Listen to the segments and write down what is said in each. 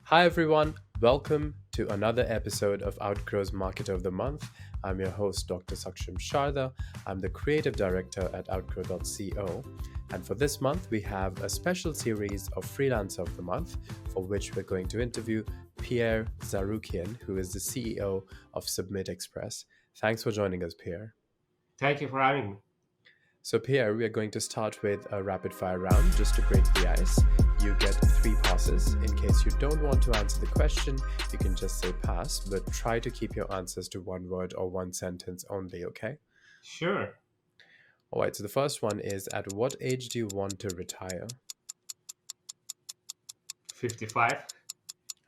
Hi everyone, welcome to another episode of Outgrow's Market of the Month. I'm your host, Dr. Saksham Sharda. I'm the creative director at outgrow.co. And for this month, we have a special series of Freelancer of the Month, for which we're going to interview Pierre Zarokian, who is the CEO of Submit Express. Thanks for joining us, Pierre. Thank you for having me. So, Pierre, we are going to start with a rapid fire round just to break the ice. You get 3 passes. In case you don't want to answer the question, you can just say pass, but try to keep your answers to one word or one sentence only, okay? Sure. All right, so the first one is, at what age do you want to retire? 55,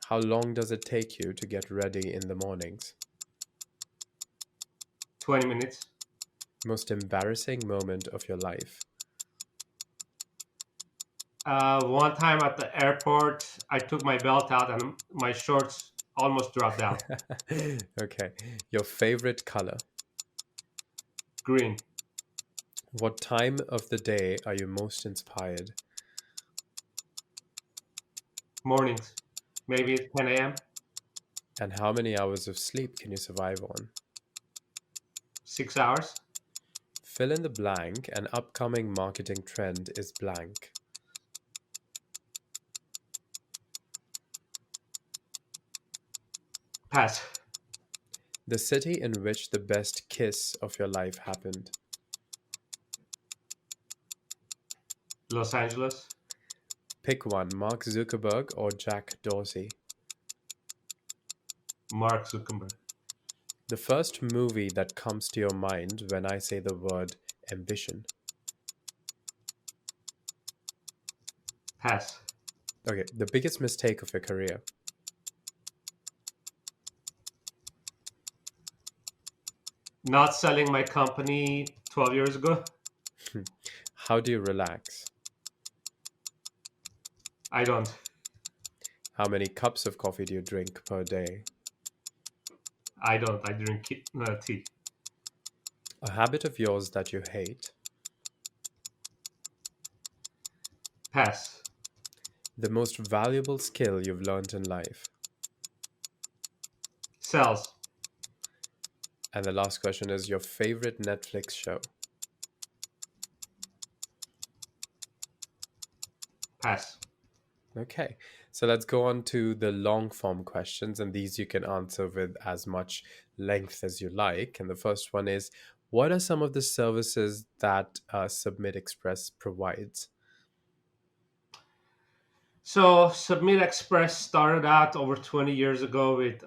How long does it take you to get ready in the mornings? 20 minutes. Most embarrassing moment of your life? One time at the airport, I took my belt out and my shorts almost dropped down. Okay, your favorite color? Green. What time of the day are you most inspired? Mornings. Maybe it's 10 a.m., And how many hours of sleep can you survive on? 6 hours. Fill in the blank. An upcoming marketing trend is blank. Pass. The city in which the best kiss of your life happened. Los Angeles. Pick one, Mark Zuckerberg or Jack Dorsey. Mark Zuckerberg. The first movie that comes to your mind when I say the word ambition. Pass. Okay, the biggest mistake of your career. Not selling my company 12 years ago. How do you relax? I don't. How many cups of coffee do you drink per day? I don't. I drink tea. A habit of yours that you hate. Pass. The most valuable skill you've learned in life. Sales. And the last question is, your favorite Netflix show. Pass. Okay, so let's go on to the long form questions, and these you can answer with as much length as you like. And the first one is, what are some of the services that Submit Express provides? So Submit Express started out over 20 years ago with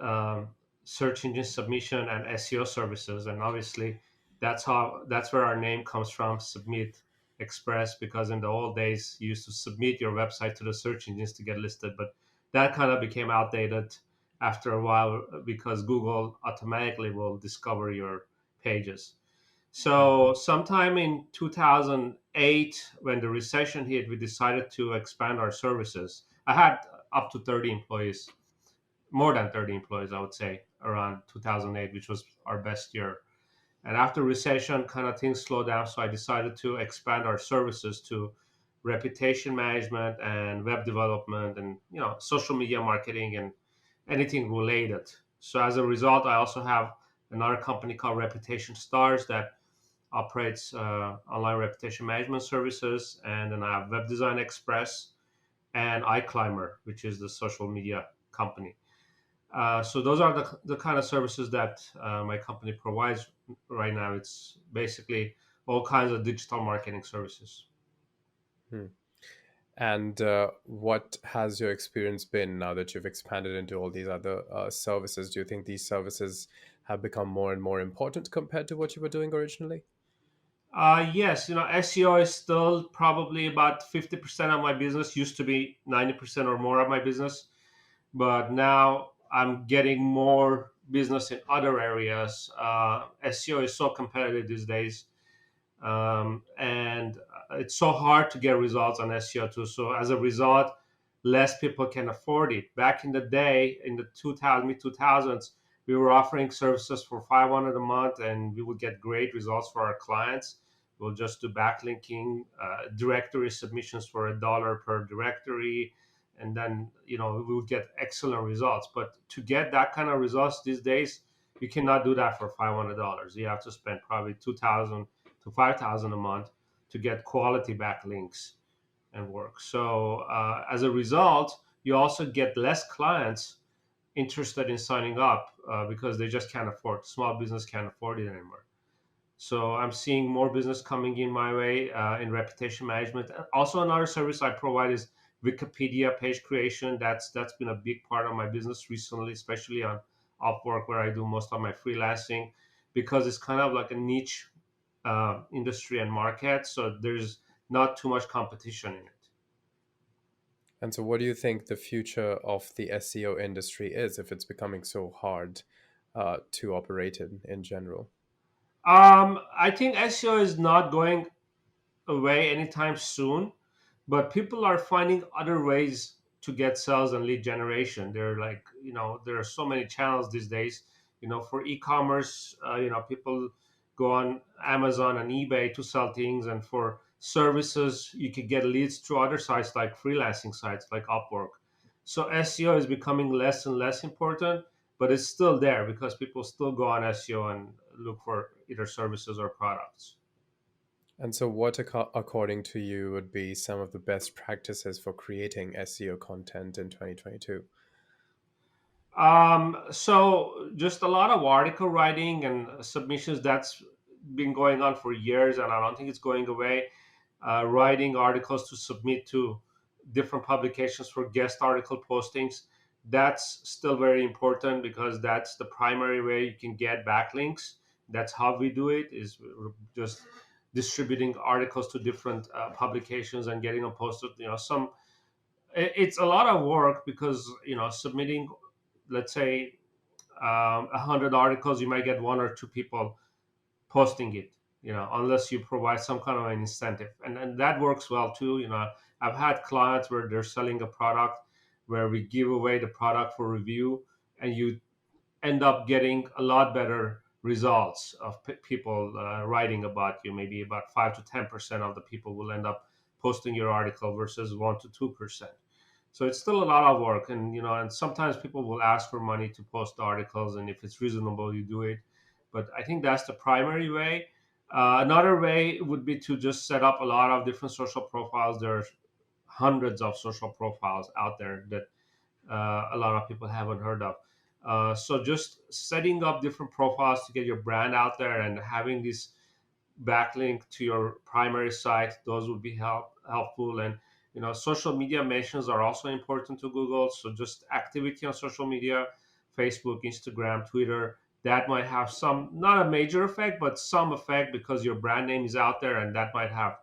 search engine submission and SEO services, and obviously that's where our name comes from, Submit Express, because in the old days you used to submit your website to the search engines to get listed, but that kind of became outdated after a while because Google automatically will discover your pages. So, sometime in 2008, when the recession hit, we decided to expand our services. I had up to 30 employees, more than 30 employees, I would say, around 2008, which was our best year. And after recession, kind of things slowed down. So I decided to expand our services to reputation management and web development and social media marketing and anything related. So as a result, I also have another company called Reputation Stars that operates online reputation management services, and then I have Web Design Express and iClimber, which is the social media company. So those are the kind of services that my company provides right now. It's basically all kinds of digital marketing services. Hmm. And what has your experience been now that you've expanded into all these other services? Do you think these services have become more and more important compared to what you were doing originally? Yes, SEO is still probably about 50% of my business. Used to be 90% or more of my business, but now I'm getting more business in other areas. SEO is so competitive these days, and it's so hard to get results on SEO too. So as a result, less people can afford it. Back in the day, in the 2000 mid 2000s, we were offering services for 500 a month, and we would get great results for our clients. We'll just do backlinking, directory submissions for $1 per directory, and then we would get excellent results. But to get that kind of results these days, you cannot do that for $500. You have to spend probably 2,000 to 5,000 a month to get quality backlinks and work. So as a result, you also get less clients interested in signing up because they just can't afford. Small business can't afford it anymore. So I'm seeing more business coming in my way in reputation management. Also, another service I provide is Wikipedia page creation. That's been a big part of my business recently, especially on Upwork, where I do most of my freelancing, because it's kind of like a niche industry and market. So there's not too much competition in it. And so, what do you think the future of the SEO industry is if it's becoming so hard to operate in general? I think SEO is not going away anytime soon, but people are finding other ways to get sales and lead generation. They're like, there are so many channels these days. For e-commerce, people go on Amazon and eBay to sell things, and for services, you could get leads through other sites like freelancing sites like Upwork. So SEO is becoming less and less important, but it's still there because people still go on SEO and look for either services or products. And so, what, according to you, would be some of the best practices for creating SEO content in 2022? So just a lot of article writing and submissions. That's been going on for years, and I don't think it's going away. Writing articles to submit to different publications for guest article postings. That's still very important because that's the primary way you can get backlinks. That's how we do it, is we're just distributing articles to different publications and getting them posted. It's a lot of work because submitting, let's say, 100 articles, you might get one or two people posting it, unless you provide some kind of an incentive. And that works well too. I've had clients where they're selling a product where we give away the product for review, and you end up getting a lot better results of people writing about you. Maybe about 5 to 10% of the people will end up posting your article versus 1 to 2%. So it's still a lot of work, and sometimes people will ask for money to post articles, and if it's reasonable, you do it. But I think that's the primary way. Another way would be to just set up a lot of different social profiles. There are hundreds of social profiles out there that a lot of people haven't heard of. So just setting up different profiles to get your brand out there and having this backlink to your primary site, those would be helpful. And social media mentions are also important to Google. So just activity on social media, Facebook, Instagram, Twitter, that might have some, not a major effect, but some effect because your brand name is out there, and that might have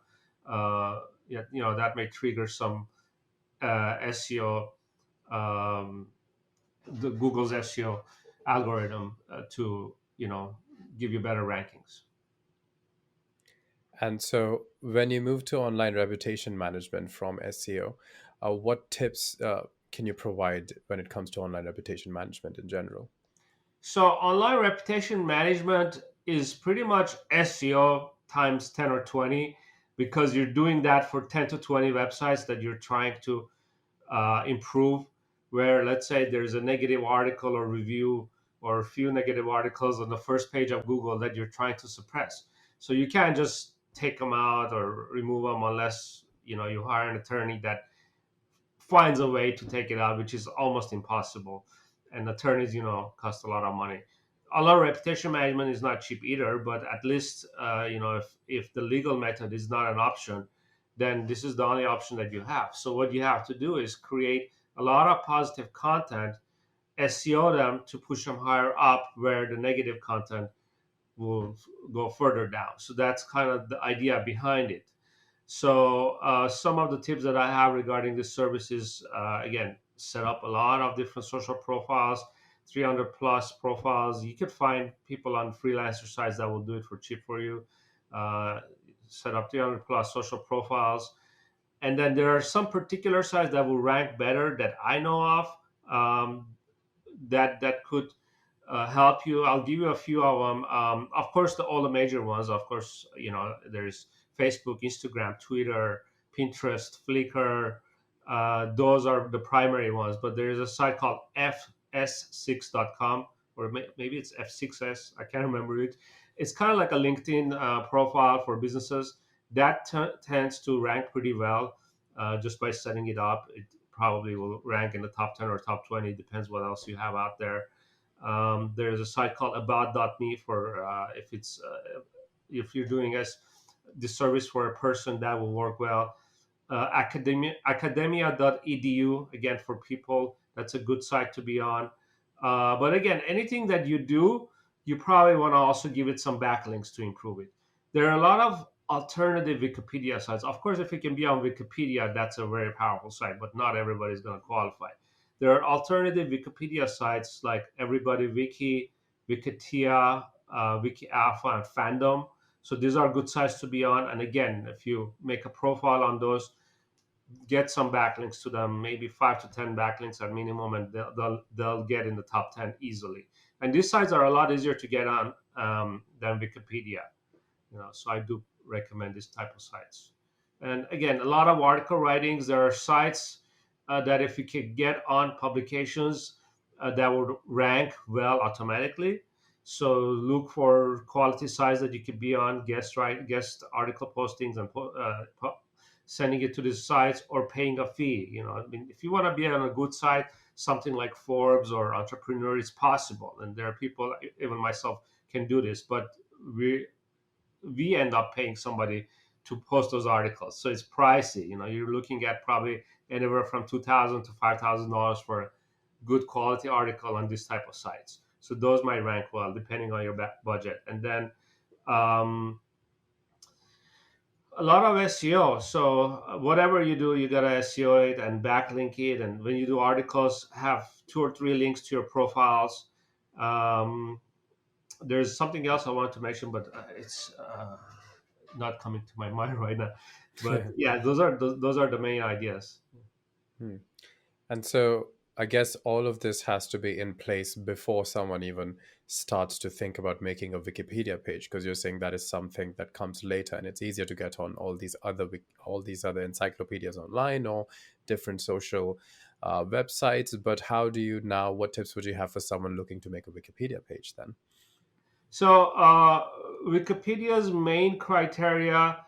that may trigger some SEO, the Google's SEO algorithm to give you better rankings. And so, when you move to online reputation management from SEO, what tips can you provide when it comes to online reputation management in general? So online reputation management is pretty much SEO times 10 or 20, because you're doing that for 10 to 20 websites that you're trying to improve. Where, let's say, there's a negative article or review or a few negative articles on the first page of Google that you're trying to suppress. So you can't just take them out or remove them unless you hire an attorney that finds a way to take it out, which is almost impossible. And attorneys, cost a lot of money. Although reputation management is not cheap either, but at least if the legal method is not an option, then this is the only option that you have. So what you have to do is create a lot of positive content, SEO them to push them higher up, where the negative content will go further down. So that's kind of the idea behind it. So some of the tips that I have regarding this service is, again, set up a lot of different social profiles, 300 plus profiles. You could find people on freelancer sites that will do it for cheap for you. Set up 300 plus social profiles. And then there are some particular sites that will rank better that I know of, that could help you. I'll give you a few of them. Of course, all the major ones. Of course, there's Facebook, Instagram, Twitter, Pinterest, Flickr, Those are the primary ones, but there is a site called fs6.com, or maybe it's f6s. I can't remember it. It's kind of like a LinkedIn profile for businesses that tends to rank pretty well just by setting it up. It probably will rank in the top 10 or top 20, depends what else you have out there. There's a site called about.me for if you're doing this service for a person, that will work well. Academia.edu, again, for people, that's a good site to be on. But again, anything that you do, you probably want to also give it some backlinks to improve it. There are a lot of alternative Wikipedia sites. Of course, if it can be on Wikipedia, that's a very powerful site, but not everybody's going to qualify. There are alternative Wikipedia sites like Everybody Wiki, Wikitia, Wiki Alpha, and Fandom. So these are good sites to be on. And again, if you make a profile on those, get some backlinks to them, maybe 5 to 10 backlinks at minimum, and they'll get in the top 10 easily. And these sites are a lot easier to get on than Wikipedia. So I do recommend this type of sites. And again, a lot of article writings. There are sites that if you can get on publications that would rank well automatically. So look for quality sites that you could be on, guest article postings, and sending it to these sites, or paying a fee. I mean, if you want to be on a good site, something like Forbes or Entrepreneur, it's possible, and there are people, even myself, can do this. But we end up paying somebody to post those articles, so it's pricey. You're looking at probably anywhere from $2,000 to $5,000 for a good quality article on this type of sites. So those might rank well depending on your budget. And then a lot of SEO. So whatever you do, you gotta SEO it and backlink it. And when you do articles, have 2 or 3 links to your profiles. There's something else I want to mention, but it's not coming to my mind right now. But yeah, those are the main ideas. And so I guess all of this has to be in place before someone even starts to think about making a Wikipedia page, because you're saying that is something that comes later, and it's easier to get on all these other encyclopedias online or different social websites. But how do you now? What tips would you have for someone looking to make a Wikipedia page then? So Wikipedia's main criteria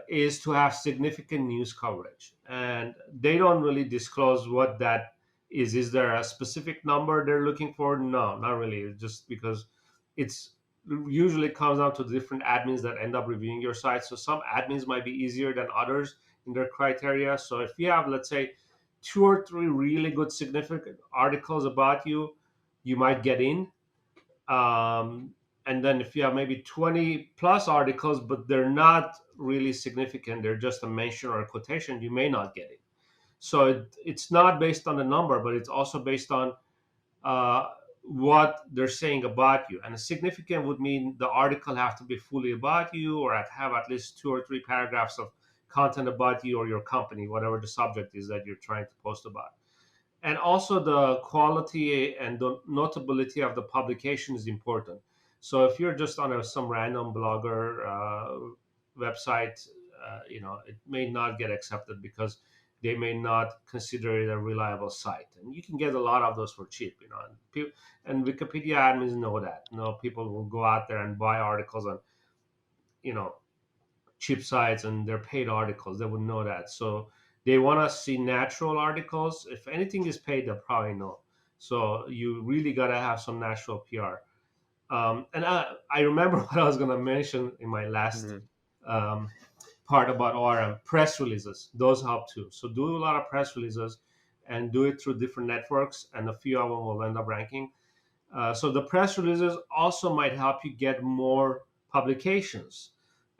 is to have significant news coverage, and they don't really disclose what that is. Is there a specific number they're looking for? No, not really. It's just because it's usually comes down to different admins that end up reviewing your site. So some admins might be easier than others in their criteria. So if you have, let's say, 2 or 3 really good significant articles about you, you might get in. And then if you have maybe 20 plus articles, but they're not really significant, they're just a mention or a quotation, you may not get it. So it's not based on the number, but it's also based on what they're saying about you. And a significant would mean the article have to be fully about you, or have at least 2 or 3 paragraphs of content about you or your company, whatever the subject is that you're trying to post about. And also the quality and the notability of the publication is important. So if you're just on some random blogger website, it may not get accepted because they may not consider it a reliable site. And you can get a lot of those for cheap, and Wikipedia admins know that. People will go out there and buy articles on, cheap sites, and they're paid articles. They would know that. So they want to see natural articles. If anything is paid, they'll probably know. So you really got to have some natural PR. And I remember what I was going to mention in my last part about ORM, press releases. Those help too. So do a lot of press releases and do it through different networks, and a few of them will end up ranking. So the press releases also might help you get more publications.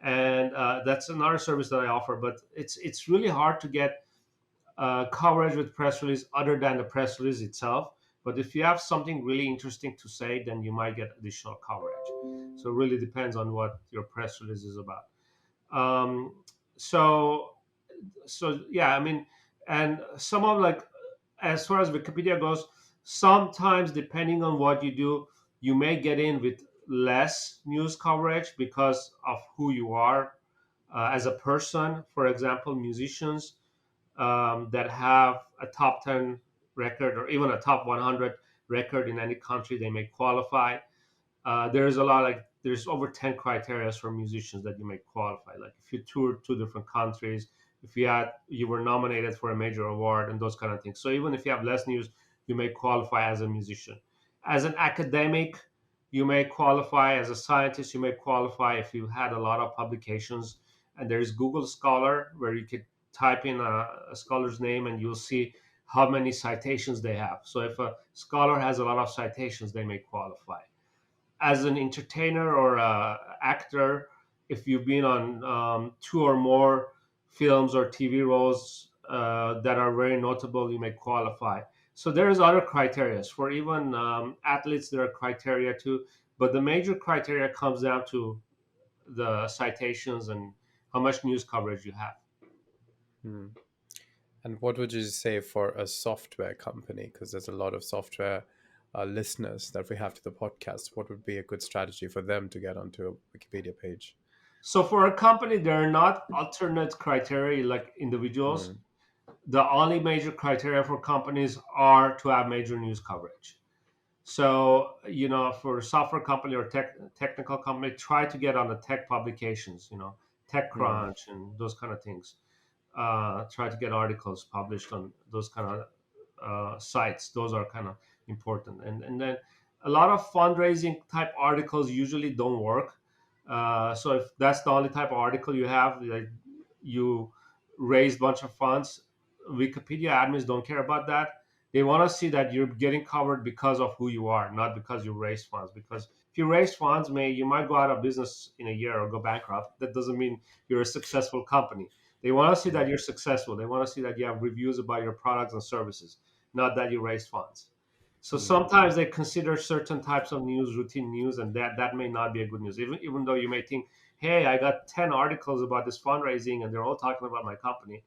And that's another service that I offer. But it's really hard to get coverage with press release other than the press release itself. But if you have something really interesting to say, then you might get additional coverage. So it really depends on what your press release is about. So yeah, I mean, and some of, like, as far as Wikipedia goes, sometimes depending on what you do, you may get in with less news coverage because of who you are as a person. For example, musicians that have a top 10 record or even a top 100 record in any country, they may qualify. There's a lot, like there's over 10 criteria for musicians that you may qualify. Like if you toured two different countries, if you were nominated for a major award and those kind of things. So even if you have less news, you may qualify as a musician. As an academic, you may qualify. As a scientist, you may qualify if you had a lot of publications. And there's Google Scholar where you could type in a scholar's name and you'll see how many citations they have. So if a scholar has a lot of citations, they may qualify. As an entertainer or a actor, if you've been on two or more films or TV roles that are very notable, you may qualify. So there's other criteria for even athletes. There are criteria too, but the major criteria comes down to the citations and how much news coverage you have. Hmm. And what would you say for a software company? Because there's a lot of software listeners that we have to the podcast. What would be a good strategy for them to get onto a Wikipedia page? So for a company, there are not alternate criteria like individuals. Mm, The only major criteria for companies are to have major news coverage. So, for a software company or technical company, try to get on the tech publications, mm, TechCrunch and those kind of things. Try to get articles published on those kind of sites. Those are kind of important. And then a lot of fundraising type articles usually don't work. So if that's the only type of article you have, like you raise a bunch of funds, Wikipedia admins don't care about that. They want to see that you're getting covered because of who you are, not because you raised funds. Because if you raise funds, you might go out of business in a year or go bankrupt. That doesn't mean you're a successful company. They want to see that mm, you're successful. They want to see that you have reviews about your products and services, not that you raised funds. So mm, sometimes they consider certain types of news routine news, and that may not be a good news. Even though you may think, hey, I got 10 articles about this fundraising, and they're all talking about my company.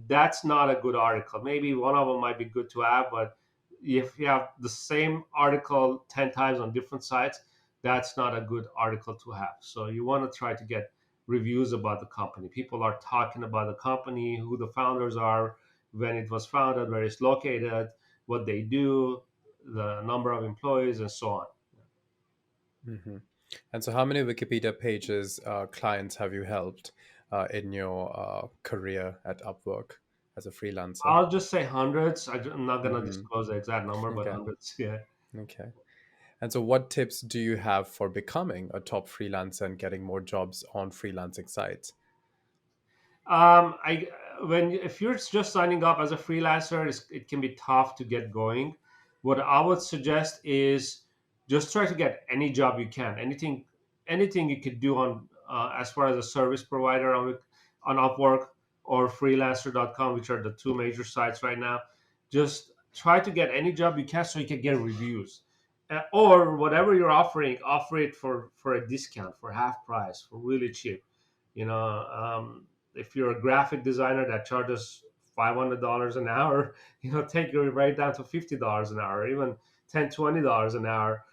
That's not a good article. Maybe one of them might be good to have, but if you have the same article 10 times on different sites, that's not a good article to have. So you want to try to get reviews about the company. People are talking about the company, who the founders are, when it was founded, where it's located, what they do, the number of employees, and so on. hmm. And so, how many Wikipedia pages clients have you helped in your career at Upwork as a freelancer? I'll just say hundreds. I'm not going to Hmm. disclose the exact number, but Okay. hundreds. Yeah. Okay. And so, what tips do you have for becoming a top freelancer and getting more jobs on freelancing sites? I when if you're just signing up as a freelancer, it can be tough to get going. What I would suggest is just try to get any job you can, anything you could do on as far as a service provider on Upwork or Freelancer.com, which are the two major sites right now. Just try to get any job you can so you can get reviews. Or whatever you're offering, offer it for a discount, for half price, for really cheap. You know, if you're a graphic designer that charges $500 an hour, take your right down to $50 an hour, or even $10, $20 an hour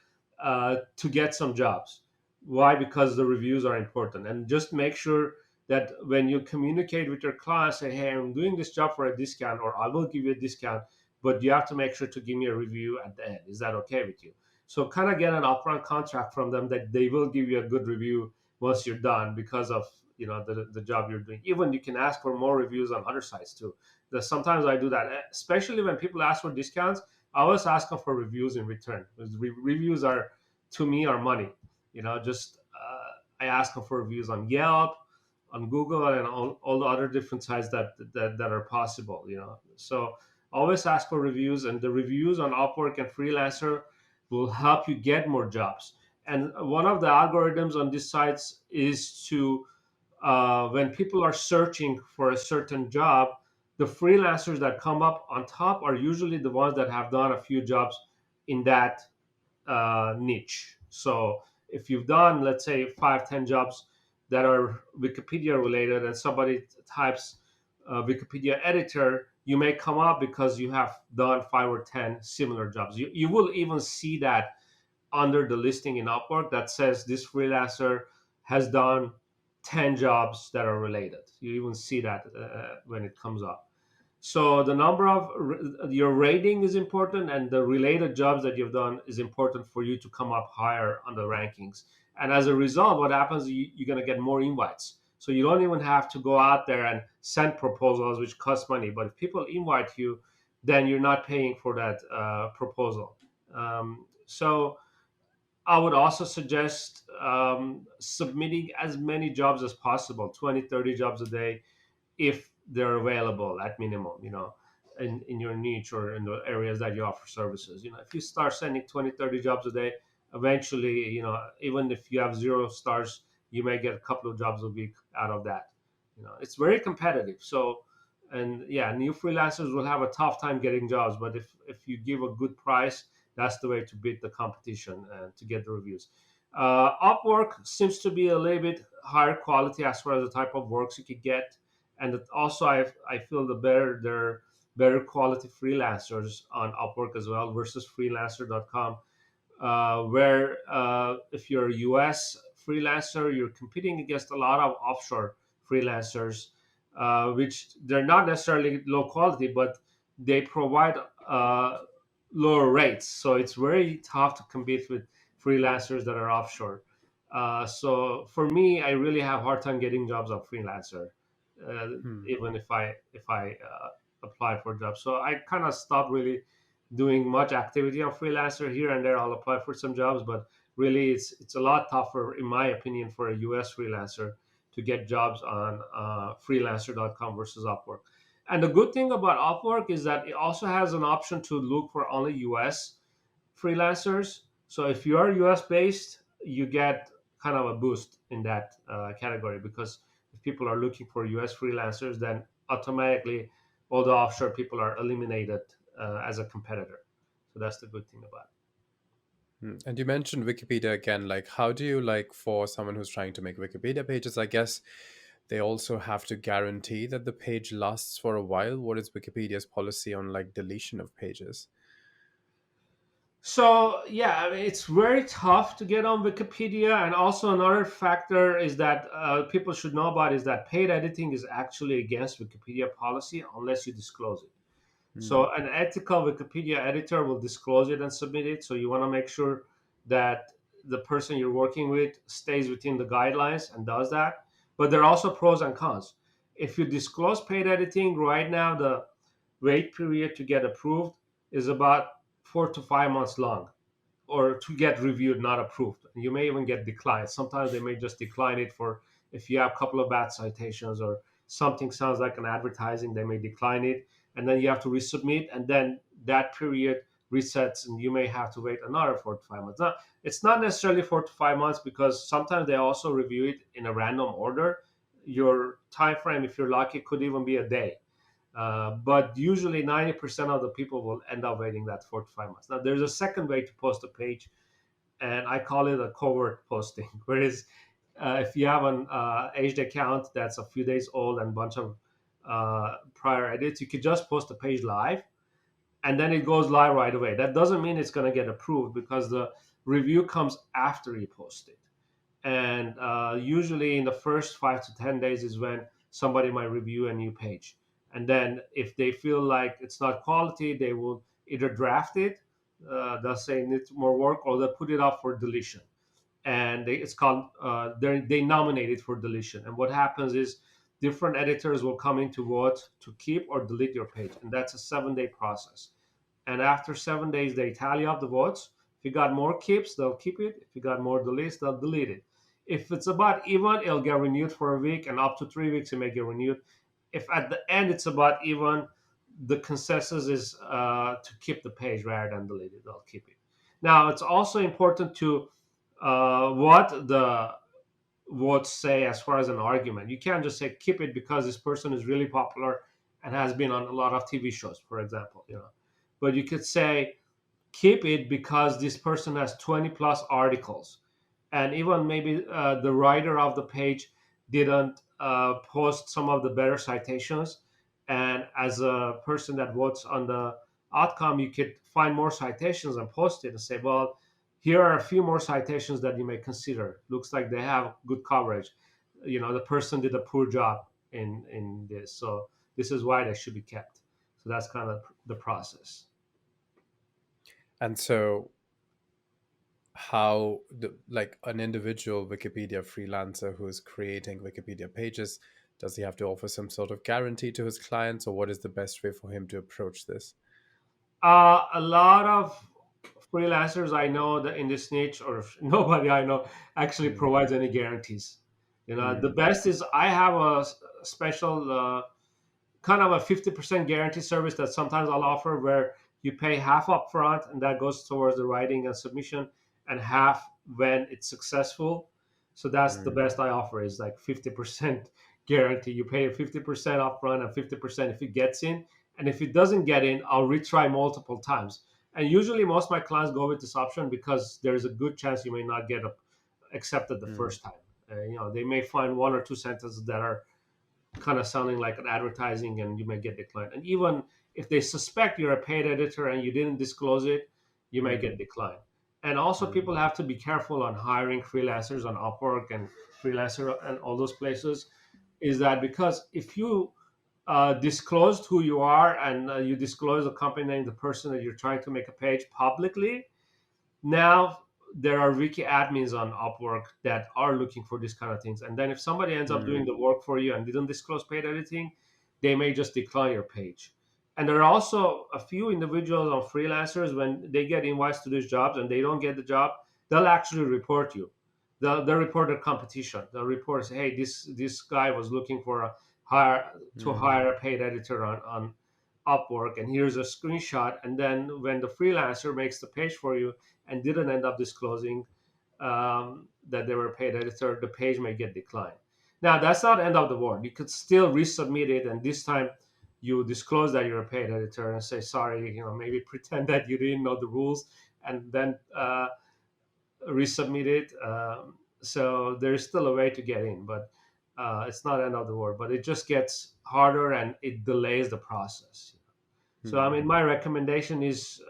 to get some jobs. Why? Because the reviews are important. And just make sure that when you communicate with your client, say, hey, I'm doing this job for a discount, or I will give you a discount, but you have to make sure to give me a review at the end. Is that okay with you? So kind of get an upfront contract from them that they will give you a good review once you're done, because of the job you're doing. Even you can ask for more reviews on other sites too. Sometimes I do that, especially when people ask for discounts. I always ask them for reviews in return, because reviews are, to me, are money. Just I ask them for reviews on Yelp, on Google, and all the other different sites that are possible. So always ask for reviews, and the reviews on Upwork and Freelancer will help you get more jobs. And one of the algorithms on these sites is to, when people are searching for a certain job, the freelancers that come up on top are usually the ones that have done a few jobs in that niche. So if you've done, let's say, 5, 10 jobs that are Wikipedia related, and somebody types Wikipedia editor, you may come up because you have done 5 or 10 similar jobs. You will even see that under the listing in Upwork that says this freelancer has done 10 jobs that are related. You even see that when it comes up. So the number of your rating is important, and the related jobs that you've done is important for you to come up higher on the rankings. And as a result, what happens, you're going to get more invites. So you don't even have to go out there and send proposals, which cost money. But if people invite you, then you're not paying for that proposal. So I would also suggest submitting as many jobs as possible, 20, 30 jobs a day, if they're available at minimum, in your niche or in the areas that you offer services. If you start sending 20, 30 jobs a day, eventually, even if you have 0 stars, you may get a couple of jobs a week out of that. It's very competitive. So, and yeah, new freelancers will have a tough time getting jobs, but if you give a good price, that's the way to beat the competition and to get the reviews. Upwork seems to be a little bit higher quality as far as the type of works you could get, and also I feel there are better quality freelancers on Upwork as well versus freelancer.com, where if you're a US freelancer, you're competing against a lot of offshore freelancers, which they're not necessarily low quality, but they provide uh, lower rates. So it's very tough to compete with freelancers that are offshore. So for me, I really have a hard time getting jobs on Freelancer, uh, Hmm. even if I apply for jobs. So I kind of stopped really doing much activity on Freelancer. Here and there I'll apply for some jobs, but really it's a lot tougher, in my opinion, for a US freelancer to get jobs on freelancer.com versus Upwork. And the good thing about Upwork is that it also has an option to look for only US freelancers. So if you are US based, you get kind of a boost in that category, because if people are looking for US freelancers, then automatically all the offshore people are eliminated as a competitor. So that's the good thing about it. Hmm. And you mentioned Wikipedia again. Like, how do you, like, for someone who's trying to make Wikipedia pages, I guess they also have to guarantee that the page lasts for a while. What is Wikipedia's policy on like deletion of pages? So yeah, I mean, it's very tough to get on Wikipedia, and also another factor is that people should know about is that paid editing is actually against Wikipedia policy unless you disclose it. Hmm. So an ethical Wikipedia editor will disclose it and submit it. So you want to make sure that the person you're working with stays within the guidelines and does that. But there are also pros and cons. If you disclose paid editing right now, the wait period to get approved is about 4 to 5 months long, or to get reviewed, not approved. You may even get declined. Sometimes they may just decline it for, if you have a couple of bad citations or something sounds like an advertising, they may decline it, and then you have to resubmit, and then that period resets, and you may have to wait another 4 to 5 months. Now, it's not necessarily 4 to 5 months, because sometimes they also review it in a random order. Your time frame, if you're lucky, could even be a day. But usually 90% of the people will end up waiting that 4 to 5 months. Now, there's a second way to post a page, and I call it a covert posting. Whereas if you have an aged account that's a few days old and a bunch of prior edits, you could just post the page live, and then it goes live right away. That doesn't mean it's going to get approved, because the review comes after you post it. And usually in the first 5 to 10 days is when somebody might review a new page, and then if they feel like it's not quality, they will either draft it, they'll say it needs more work, or they'll put it up for deletion. And it's called they nominate it for deletion. And what happens is different editors will come in to vote to keep or delete your page, and that's a 7-day process. And after 7 days, they tally up the votes. If you got more keeps, they'll keep it. If you got more deletes, they'll delete it. If it's about even, it'll get renewed for a week, and up to 3 weeks, it may get renewed. If at the end it's about even, the consensus is to keep the page rather than delete it. They'll keep it. Now, it's also important to what the votes say as far as an argument. You can't just say keep it because this person is really popular and has been on a lot of TV shows, for example. But you could say keep it because this person has 20 plus articles, and even maybe the writer of the page didn't post some of the better citations. And as a person that votes on the outcome, you could find more citations and post it and say, well, here are a few more citations that you may consider. Looks like they have good coverage. The person did a poor job in this, so this is why they should be kept. So that's kind of the process. And so, how like an individual Wikipedia freelancer who is creating Wikipedia pages, does he have to offer some sort of guarantee to his clients, or what is the best way for him to approach this? A lot of freelancers I know that in this niche, or nobody I know actually Mm, provides any guarantees. The mm, best is I have a special kind of a 50% guarantee service that sometimes I'll offer, where you pay half up front and that goes towards the writing and submission, and half when it's successful. So that's the mm, best I offer, is like 50% guarantee. You pay 50% up front and 50% if it gets in. And if it doesn't get in, I'll retry multiple times. And usually most of my clients go with this option because there's a good chance you may not get accepted the mm, first time. They may find one or two sentences that are kind of sounding like an advertising, and you may get declined. And even if they suspect you're a paid editor and you didn't disclose it, you may mm, get declined. And also, mm, people have to be careful on hiring freelancers on Upwork and Freelancer and all those places. Is that because if you disclosed who you are, and you disclose the company name, the person that you're trying to make a page publicly, now there are wiki admins on Upwork that are looking for these kind of things. And then if somebody ends up doing mm, the work for you and didn't disclose paid editing, they may just decline your page. And there are also a few individuals on freelancers, when they get invites to these jobs and they don't get the job, they'll actually report you. They'll report their competition. They'll report, say, hey, this guy was looking for a mm, hire a paid editor on Upwork, and here's a screenshot. And then when the freelancer makes the page for you and didn't end up disclosing that they were a paid editor, the page may get declined. Now, that's not the end of the world. You could still resubmit it, and this time you disclose that you're a paid editor and say sorry. Maybe pretend that you didn't know the rules, and then resubmit it. So there's still a way to get in, but it's not the end of the world. But it just gets harder and it delays the process. So, I mm. mean, my recommendation is,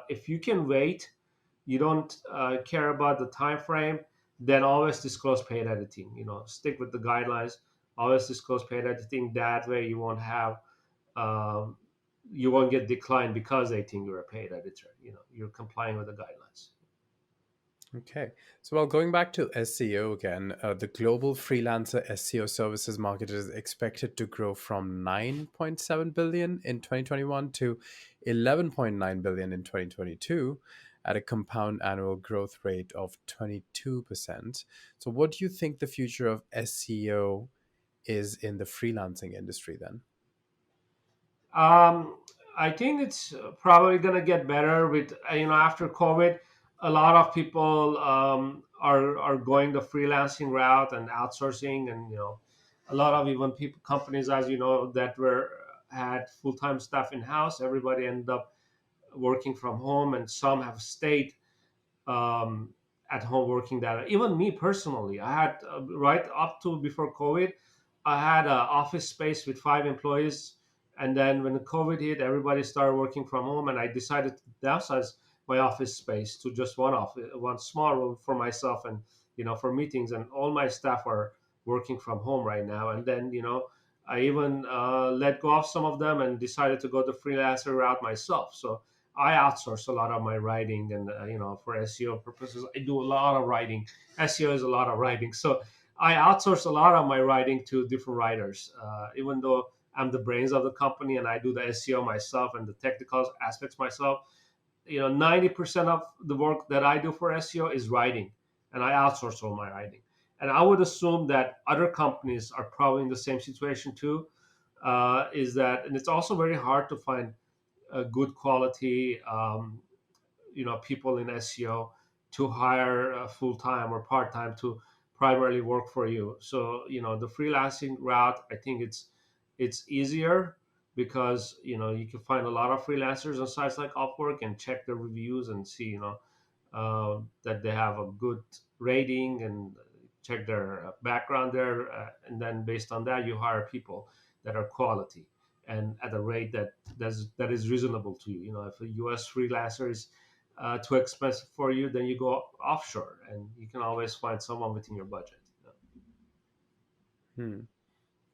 if you can wait, you don't care about the time frame, then always disclose paid editing. Stick with the guidelines. Always disclose paid editing. That way, um, you won't get declined because they think you're a paid editor. You're complying with the guidelines. Okay. So, well, going back to SEO again, the global freelancer SEO services market is expected to grow from 9.7 billion in 2021 to 11.9 billion in 2022 at a compound annual growth rate of 22%. So, what do you think the future of SEO is in the freelancing industry then? Um, I think it's probably going to get better with, after COVID. A lot of people are going the freelancing route and outsourcing, and a lot of even people companies, as you know, that were had full time staff in house. Everybody ended up working from home, and some have stayed um, at home working. That even me personally, I had right up to before COVID, I had an office space with 5 employees, and then when the COVID hit, everybody started working from home, and I decided to downsize my office space to just one small room for myself, and for meetings, and all my staff are working from home right now. And then I even let go of some of them and decided to go the freelancer route myself. So I outsource a lot of my writing, and for SEO purposes, I do a lot of writing. SEO is a lot of writing, so I outsource a lot of my writing to different writers. Even though I'm the brains of the company and I do the SEO myself and the technical aspects myself, 90% of the work that I do for SEO is writing, and I outsource all my writing. And I would assume that other companies are probably in the same situation too. Is that, and it's also very hard to find a good quality people in SEO to hire full time or part time to primarily work for you. So the freelancing route, I think it's easier because you can find a lot of freelancers on sites like Upwork and check the reviews and see that they have a good rating, and check their background there, and then based on that you hire people that are quality and at a rate that is reasonable to you. If a US freelancer is too expensive for you, then you go offshore, and you can always find someone within your budget. Hmm.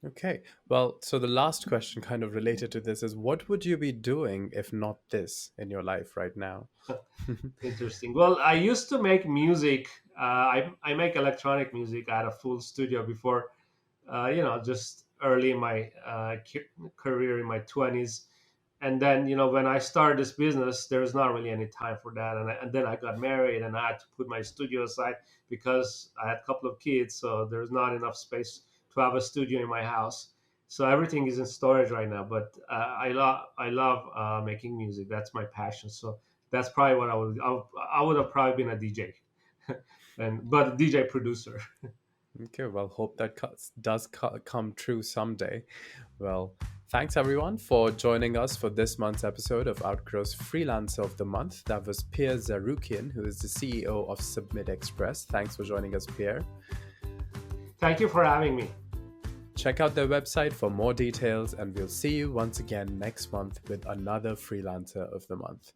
Okay. Well, so the last question kind of related to this is what would you be doing if not this in your life right now? Interesting. Well, I used to make music. I make electronic music. I had a full studio before, just early in my career in my 20s. And then, when I started this business, there was not really any time for that. And then I got married and I had to put my studio aside because I had a couple of kids. So there's not enough space to have a studio in my house. So everything is in storage right now. But I love making music. That's my passion. So that's probably what I would have probably been a DJ, but a DJ producer. Okay, well, hope that does come true someday. Well, thanks everyone for joining us for this month's episode of Outgrow's Freelancer of the Month. That was Pierre Zarokian, who is the CEO of Submit Express. Thanks for joining us, Pierre. Thank you for having me. Check out their website for more details, and we'll see you once again next month with another Freelancer of the Month.